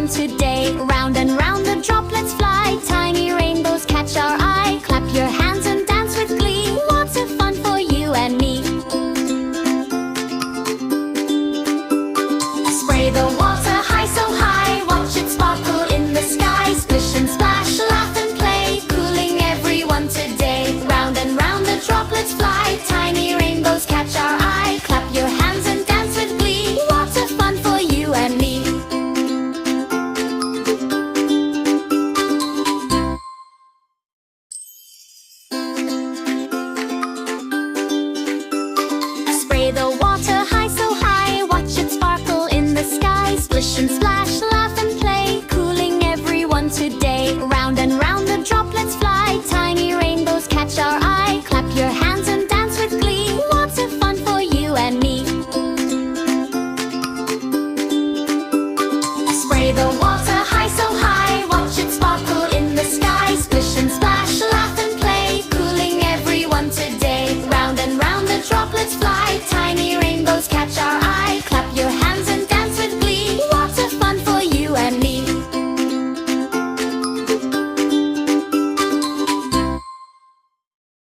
everyone today. Round and round the droplets fly, tiny rainbows catch our eye. Clap your hands and dance with glee, lots of fun for you and me. Spray the water high, so high, watch it sparkle in the sky. Splish and splash, laugh and play, cooling everyone today. Round and round the droplets fly, tiny rainbows catch our eye. Clap your hands and dance with glee, lots of fun for you and me. Spray the water high, so high, watch it sparkle in the sky. Splish and splash, laugh and play, cooling everyone today. Round and round the droplets fly, tiny rainbows catch our eye. Clap your hands and dance with glee, lots of fun for you and me. Spray the water